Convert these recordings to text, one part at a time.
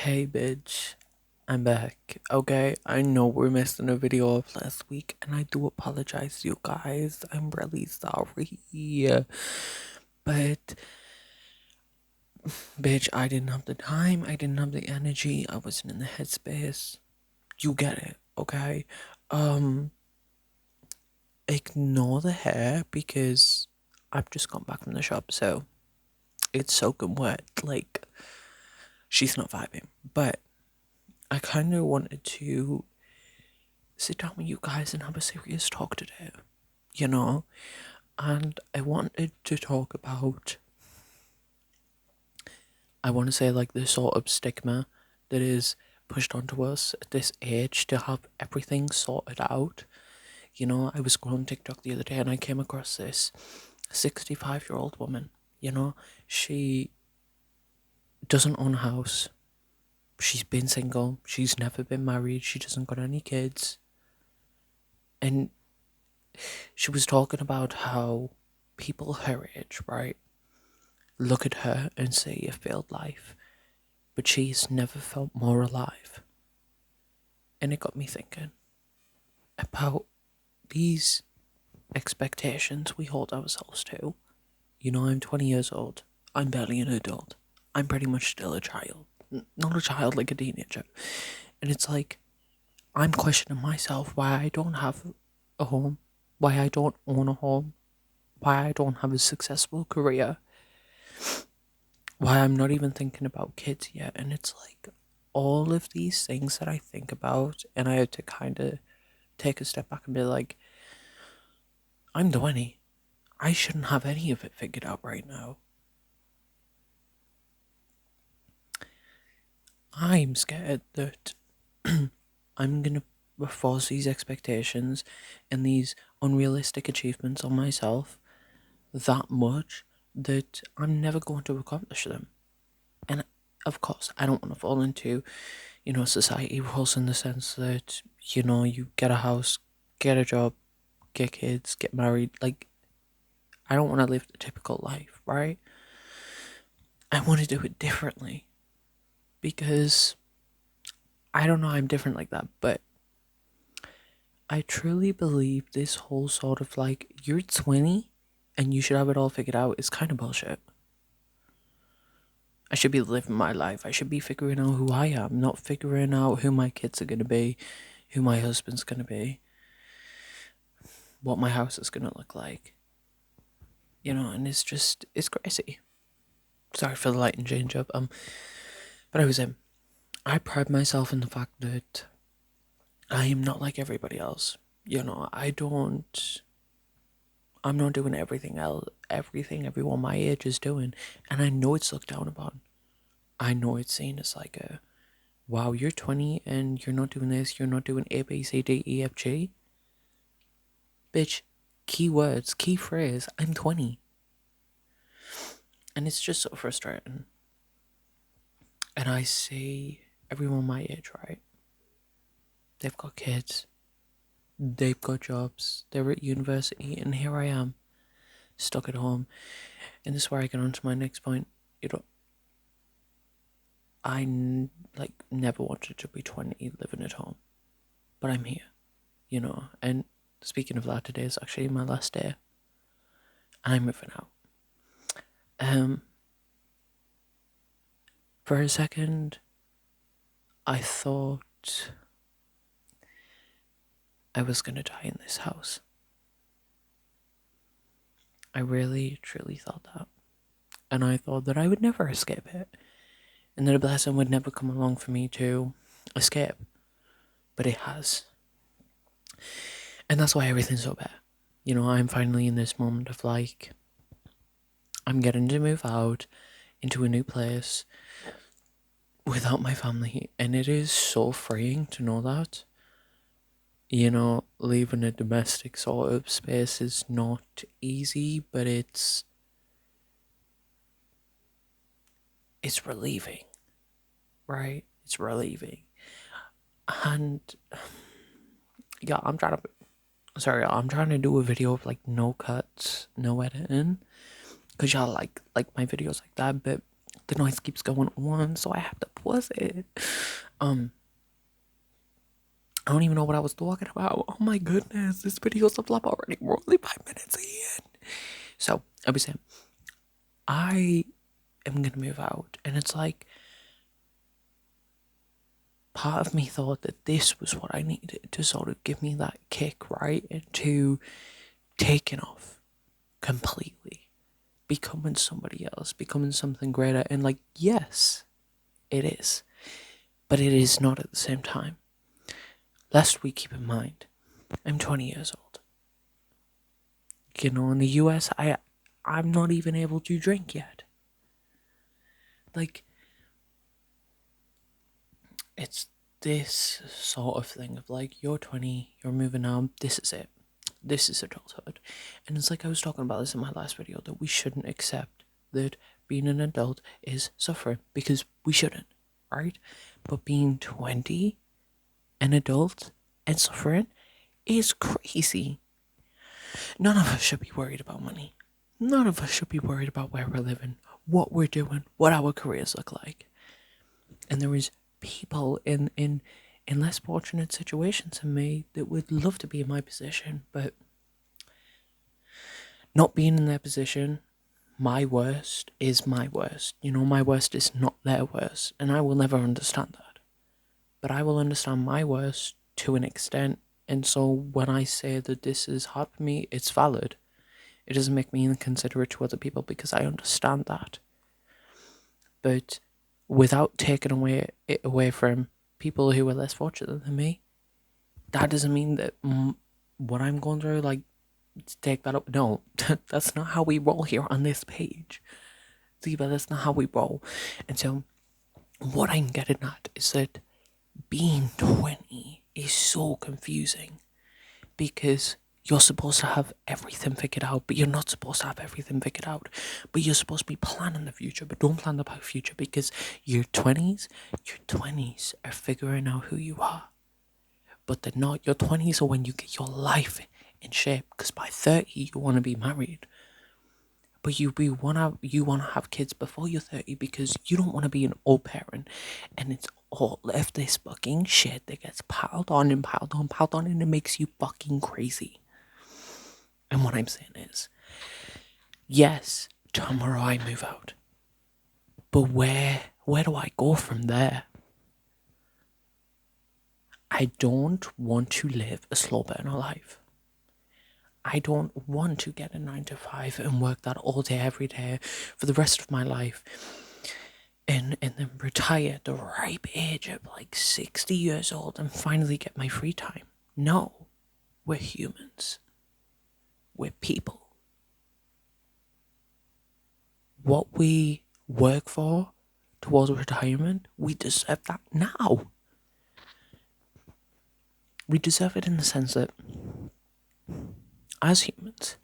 Hey bitch, I'm back. Okay, I know we're missing a video of last week, and I do apologize to you guys. I'm really sorry. But, bitch, I didn't have the time, I didn't have the energy, I wasn't in the headspace. You get it, okay? Um, Ignore the hair because I've just got back from the shop, so it's soaking wet. Like, she's not vibing. But I kind of wanted to sit down with you guys and have a serious talk today, you know? And I wanted to talk about, I want to say, like, the sort of stigma that is pushed onto us at this age to have everything sorted out. You know, I was scrolling TikTok the other day and I came across this 65-year-old woman, you know? She doesn't own a house. She's been single. She's never been married. She doesn't got any kids. And she was talking about how people her age, right, look at her and say a failed life, but she's never felt more alive. And it got me thinking about these expectations we hold ourselves to. You know, I'm 20 years old. I'm barely an adult. I'm pretty much still a child. Not a child, like a teenager. And it's like, I'm questioning myself why I don't have a home, why I don't own a home, why I don't have a successful career, why I'm not even thinking about kids yet. And it's like all of these things that I think about, and I had to kind of take a step back and be like, I'm 20. I shouldn't have any of it figured out right now. I'm scared that I'm gonna force these expectations and these unrealistic achievements on myself that much that I'm never going to accomplish them. And of course, I don't want to fall into, society rules in the sense that, you get a house, get a job, get kids, get married. Like, I don't want to live the typical life, right? I want to do it differently because I don't know, I'm different like that, but I truly believe this whole sort of like, you're 20 and you should have it all figured out is kind of bullshit. I should be living my life. I should be figuring out who I am, not figuring out who my kids are going to be, who my husband's going to be, what my house is going to look like. And it's crazy. Sorry for the lighting change up. But I pride myself in the fact that I am not like everybody else. I'm not doing everything everyone my age is doing. And I know it's looked down upon. I know it's seen as like wow, you're 20 and you're not doing this, you're not doing A, B, C, D, E, F, G. Bitch, key words, key phrase, I'm 20. And it's just so frustrating. And I see everyone my age, right? They've got kids, they've got jobs, they're at university, and here I am, stuck at home. And this is where I get on to my next point. Like never wanted to be 20 living at home, but I'm here, And speaking of that, today is actually my last day, and I'm moving out. For a second, I thought I was gonna die in this house. I really, truly thought that. And I thought that I would never escape it. And that a blessing would never come along for me to escape. But it has. And that's why everything's so bad. I'm finally in this moment of like, I'm getting to move out into a new place without my family. And it is so freeing to know that. Leaving a domestic sort of space is not easy, but it's relieving, right? It's relieving. And yeah, I'm trying to do a video of like no cuts, no editing, because y'all like my videos like that, but The noise keeps going on, so I have to pause it. I don't even know what I was talking about. Oh my goodness, this video's a flop already. We're only 5 minutes in. So, I was saying, I am gonna move out, and it's like, part of me thought that this was what I needed to sort of give me that kick, right? Into taking off completely, becoming somebody else, becoming something greater. And like, yes, it is, but it is not at the same time. Lest we keep in mind, I'm 20 years old. You know, in the US, I'm not even able to drink yet. Like, it's this sort of thing of like, you're 20, you're moving out, this is it. This is adulthood. And it's like I was talking about this in my last video, that we shouldn't accept that being an adult is suffering, because we shouldn't, right? But being 20, an adult, and suffering is crazy. None of us should be worried about money. None of us should be worried about where we're living, what we're doing, what our careers look like. And there is people in less fortunate situations than me that would love to be in my position, but not being in their position, my worst is my worst. You know, my worst is not their worst, and I will never understand that. But I will understand my worst to an extent, and so when I say that this is hard for me, it's valid. It doesn't make me inconsiderate to other people, because I understand that. But without taking it away from people who are less fortunate than me, that doesn't mean that what I'm going through, like, to take that up. No, that's not how we roll here on this page. See, but that's not how we roll. And so, what I'm getting at is that being 20 is so confusing, because you're supposed to have everything figured out, but you're not supposed to have everything figured out. But you're supposed to be planning the future, but don't plan the future, because your 20s are figuring out who you are. But they're not. Your 20s are when you get your life in shape, because by 30 you want to be married. But you wanna have kids before you're 30, because you don't want to be an old parent, and it's all of this fucking shit that gets piled on and piled on, piled on, and it makes you fucking crazy. And what I'm saying is, yes, tomorrow I move out. But where do I go from there? I don't want to live a slow burner life. I don't want to get a 9 to 5 and work that all day, every day, for the rest of my life. And then retire at the ripe age of like 60 years old and finally get my free time. No, we're humans. We're people. What we work for towards retirement, we deserve that now. We deserve it in the sense that, as humans,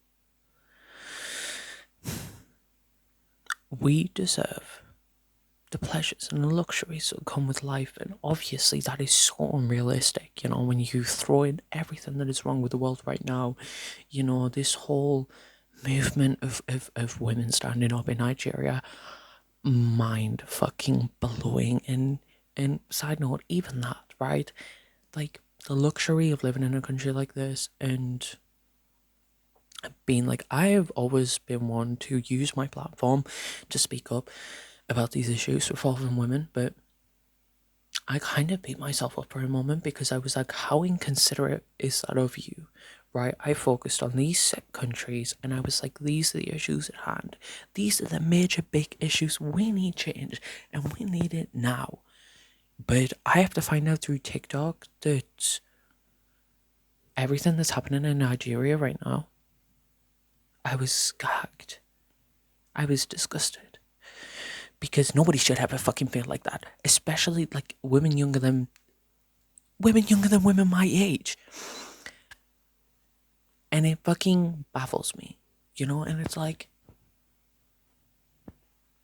we deserve the pleasures and the luxuries that come with life. And obviously that is so unrealistic, you know, when you throw in everything that is wrong with the world right now. You know, this whole movement of women standing up in Nigeria, mind fucking blowing. And side note, even that, right? Like, the luxury of living in a country like this, and being like, I have always been one to use my platform to speak up about these issues involving women, but I kind of beat myself up for a moment, because I was like, how inconsiderate is that of you, right? I focused on these set countries, and I was like, these are the issues at hand. These are the major big issues. We need change, and we need it now. But I have to find out through TikTok that everything that's happening in Nigeria right now, I was gagged. I was disgusted. Because nobody should ever fucking feel like that. Especially like women younger than women my age. And it fucking baffles me. You know, and it's like,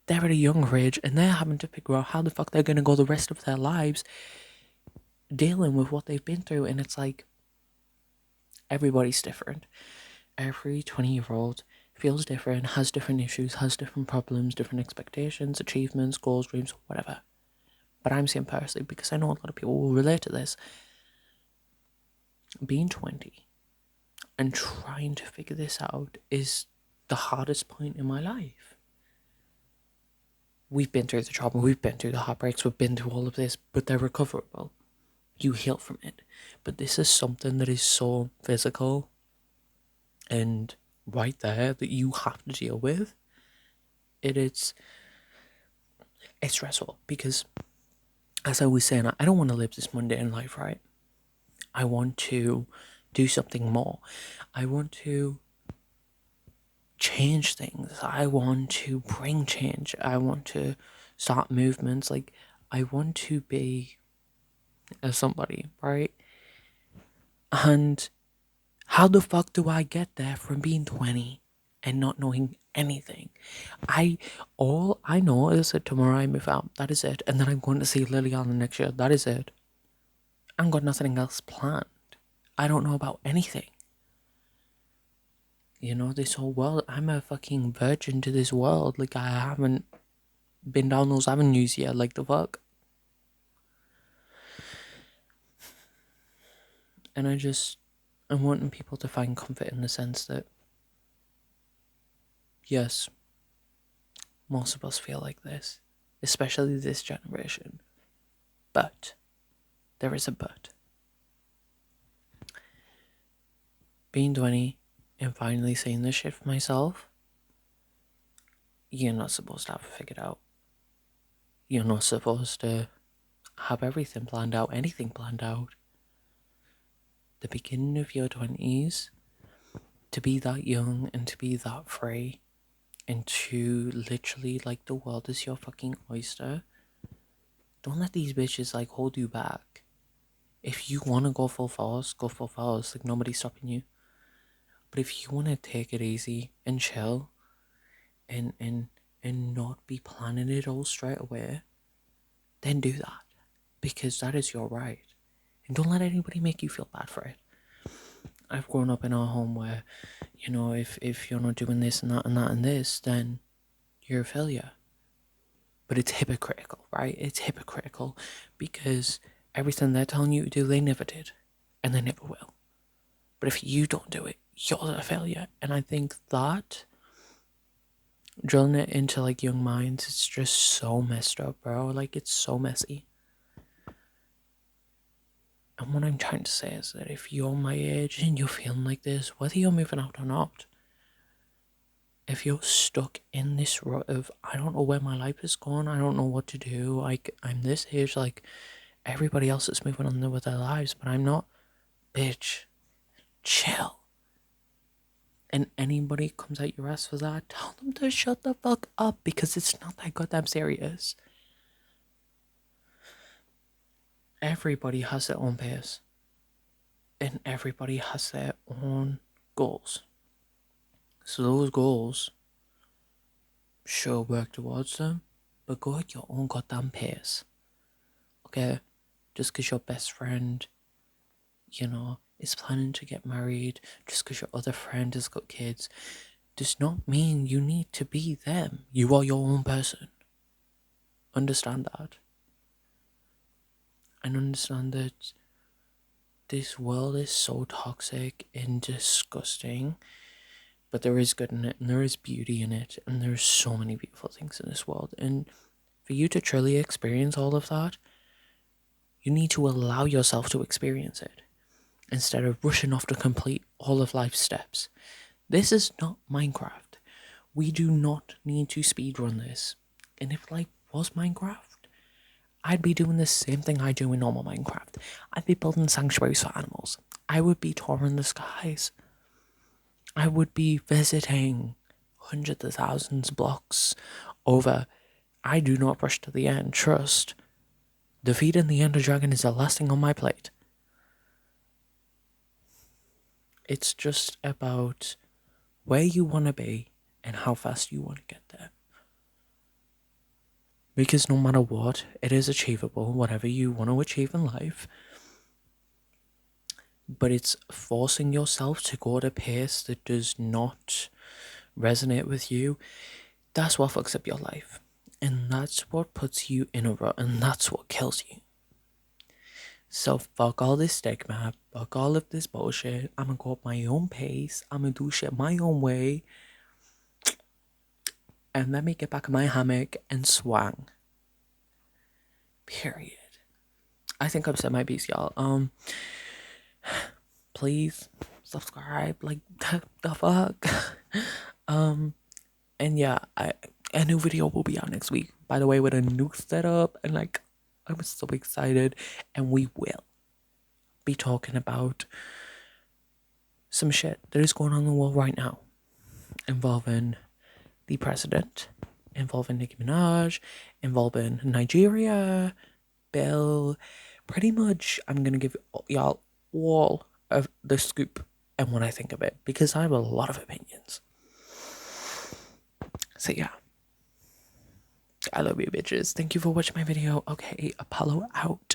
they're at a younger age and they're having to figure out how the fuck they're gonna go the rest of their lives dealing with what they've been through. And it's like, everybody's different. Every 20-year-old feels different, has different issues, has different problems, different expectations, achievements, goals, dreams, whatever. But I'm saying personally, because I know a lot of people will relate to this, being 20 and trying to figure this out is the hardest point in my life. We've been through the trauma, we've been through the heartbreaks, we've been through all of this, but they're recoverable. You heal from it. But this is something that is so physical and right there that you have to deal with. It's stressful because, as I was saying, I don't want to live this mundane life, right? I want to do something more. I want to change things. I want to bring change. I want to start movements. Like, I want to be somebody, right? And how the fuck do I get there from being 20 and not knowing anything? All I know is that tomorrow I move out. That is it. And then I'm going to see Liliana next year. That is it. I've got nothing else planned. I don't know about anything. You know, this whole world, I'm a fucking virgin to this world. Like, I haven't been down those avenues yet. Like, the fuck? And I'm wanting people to find comfort in the sense that, yes, most of us feel like this, especially this generation. But, there is a but. Being 20 and finally seeing this shit for myself, you're not supposed to have it figured out. You're not supposed to have everything planned out, anything planned out. The beginning of your 20s, to be that young and to be that free, and to literally, like, the world is your fucking oyster. Don't let these bitches, like, hold you back. If you want to go full force, go full force. Like, nobody's stopping you. But if you want to take it easy and chill and not be planning it all straight away, then do that. Because that is your right. And don't let anybody make you feel bad for it. I've grown up in a home where, you know, if you're not doing this and that and that and this, then you're a failure. But it's hypocritical, right? It's hypocritical because everything they're telling you to do, they never did. And they never will. But if you don't do it, you're a failure. And I think that, drilling it into, like, young minds, it's just so messed up, bro. Like, it's so messy. And what I'm trying to say is that if you're my age and you're feeling like this, whether you're moving out or not, if you're stuck in this rut of, I don't know where my life is going, I don't know what to do, like, I'm this age, like, everybody else is moving on with their lives, but I'm not, bitch, chill. And anybody comes at your ass for that, tell them to shut the fuck up, because it's not that goddamn serious. Everybody has their own pace. And everybody has their own goals. So those goals, sure, work towards them, but go at your own goddamn pace. Okay? Just because your best friend, you know, is planning to get married, just because your other friend has got kids, does not mean you need to be them. You are your own person. Understand that. And understand that this world is so toxic and disgusting, but there is good in it, and there is beauty in it, and there's so many beautiful things in this world. And for you to truly experience all of that, you need to allow yourself to experience it, instead of rushing off to complete all of life's steps. This is not Minecraft. We do not need to speedrun this. And if life was Minecraft, I'd be doing the same thing I do in normal Minecraft. I'd be building sanctuaries for animals. I would be touring the skies. I would be visiting hundreds of thousands of blocks over. I do not rush to the end. Trust. Defeating the Ender Dragon is the last thing on my plate. It's just about where you want to be and how fast you want to get there. Because no matter what, it is achievable, whatever you want to achieve in life. But it's forcing yourself to go at a pace that does not resonate with you, that's what fucks up your life. And that's what puts you in a rut, and that's what kills you. So fuck all this stigma, fuck all of this bullshit. I'm gonna go at my own pace, I'm gonna do shit my own way, and let me get back in my hammock and swang. Period. I think I've said my piece, y'all. Please subscribe. Like, the fuck. And yeah, a new video will be out next week. By the way, with a new setup, and like, I'm so excited. And we will be talking about some shit that is going on in the world right now, involving the president, involving Nicki Minaj, involving Nigeria, Bill. Pretty much, I'm gonna give y'all all of the scoop and what I think of it, because I have a lot of opinions. So yeah, I love you bitches. Thank you for watching my video. Okay, Apollo out.